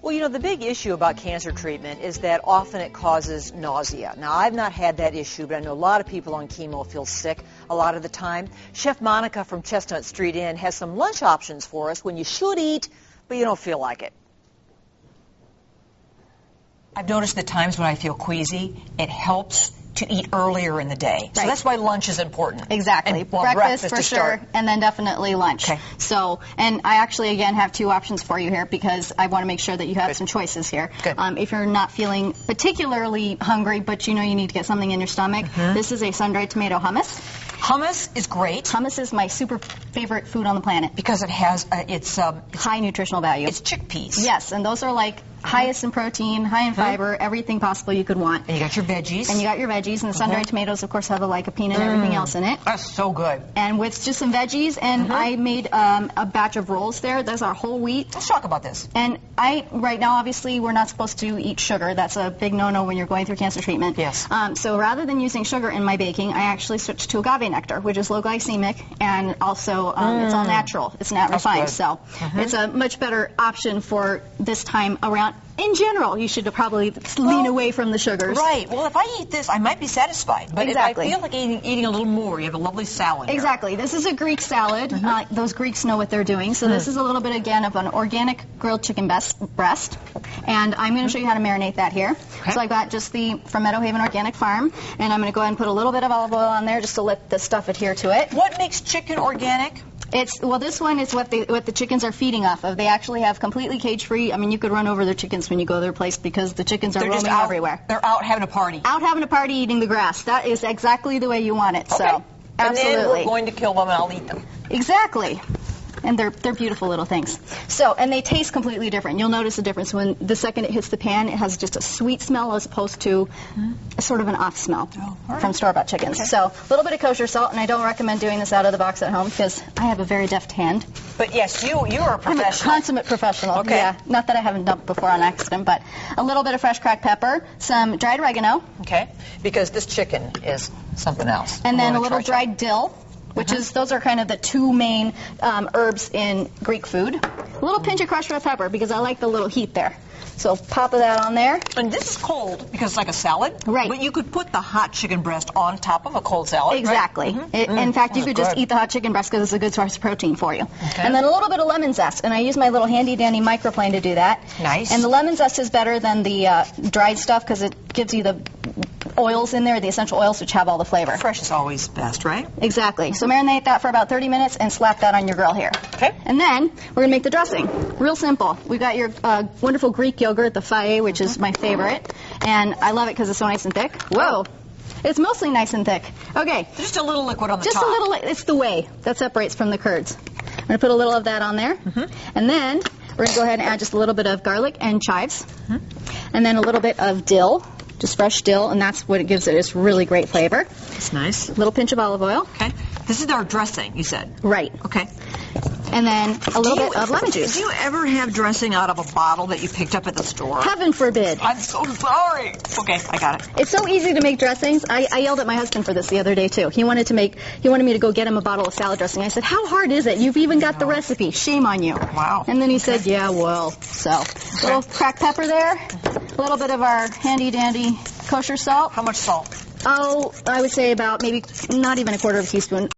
Well, you know, the big issue about cancer treatment is that often it causes nausea. Now, I've not had that issue, but I know a lot of people on chemo feel sick a lot of the time. Chef Monika from Chestnut Street Inn has some lunch options for us when you should eat, but you don't feel like it. I've noticed the times when I feel queasy, it helps to eat earlier in the day. Right. So that's why lunch is important. Exactly. And, well, breakfast for to sure, start. and then definitely lunch. Okay. So, and I actually, again, have two options for you here because I want to make sure that you have some choices here. Good. If you're not feeling particularly hungry, but you know you need to get something in your stomach, this is a sun-dried tomato hummus. Hummus is great. Hummus is my super favorite food on the planet. Because it has, it's high nutritional value. It's chickpeas. Yes, and those are like highest in protein, high in fiber, everything possible you could want. And you got your veggies. And you got your veggies, and the sun-dried tomatoes, of course, have the lycopene and everything else in it. That's so good. And with just some veggies, and I made a batch of rolls there. Those are whole wheat. Let's talk about this. And right now, obviously, we're not supposed to eat sugar. That's a big no-no when you're going through cancer treatment. Yes. So rather than using sugar in my baking, I actually switched to agave nectar, which is low glycemic, and also it's all natural. It's not refined. Good. So it's a much better option for this time around. In general, you should probably lean away from the sugars. Right. Well, if I eat this, I might be satisfied. But Exactly. if I feel like eting a little more, you have a lovely salad here. Exactly. This is a Greek salad. Those Greeks know what they're doing. So this is a little bit, again, of an organic grilled chicken breast. And I'm going to show you how to marinate that here. Okay. So I got just the from Meadowhaven Organic Farm. And I'm going to go ahead and put a little bit of olive oil on there just to let the stuff adhere to it. What makes chicken organic? Well, this one is what the chickens are feeding off of. They actually have completely cage-free. I mean, you could run over their chickens when you go to their place because the chickens are roaming everywhere. They're out having a party. Out having a party eating the grass. That is exactly the way you want it. Okay. So, absolutely. And then we're going to kill them and I'll eat them. Exactly. And they're beautiful little things. So, and they taste completely different. You'll notice the difference when the second it hits the pan, it has just a sweet smell as opposed to a sort of an off smell from store-bought chickens. Okay. So, a little bit of kosher salt, and I don't recommend doing this out of the box at home because I have a very deft hand. But yes, you are a professional. I'm a consummate professional. Okay. Yeah, not that I haven't done it before on accident, but a little bit of fresh cracked pepper, some dried oregano. Okay, because this chicken is something else. And then a little dried dill. Which is, those are kind of the two main herbs in Greek food. A little pinch of crushed red pepper because I like the little heat there. So pop that on there. And this is cold because it's like a salad. Right. But you could put the hot chicken breast on top of a cold salad. Exactly. Right? In fact, you could just eat the hot chicken breast because it's a good source of protein for you. Okay. And then a little bit of lemon zest. And I use my little handy-dandy microplane to do that. Nice. And the lemon zest is better than the dried stuff because it gives you the oils in there, the essential oils, which have all the flavor. Fresh is always best, right? Exactly. So marinate that for about 30 minutes and slap that on your grill here. Okay. And then we're going to make the dressing. Real simple. We've got your wonderful Greek yogurt, the Faye, which is my favorite. And I love it because it's so nice and thick. Whoa. It's mostly nice and thick. Okay. Just a little liquid on the top. Just a little. It's the whey that separates from the curds. I'm going to put a little of that on there. And then we're going to go ahead and add just a little bit of garlic and chives. And then a little bit of dill. Just fresh dill, and that's what it gives it. It's really great flavor. It's nice. A little pinch of olive oil. Okay. This is our dressing, you said. Right. Okay. And then a little bit of lemon juice. Do you ever have dressing out of a bottle that you picked up at the store? Heaven forbid. I'm so sorry. Okay, I got it. It's so easy to make dressings. I yelled at my husband for this the other day, too. He wanted me to go get him a bottle of salad dressing. I said, how hard is it? You've even got the recipe. Shame on you. Wow. And then he said, yeah, well. So, a little cracked pepper there. A little bit of our handy-dandy kosher salt. How much salt? Oh, I would say about maybe not even a quarter of a teaspoon.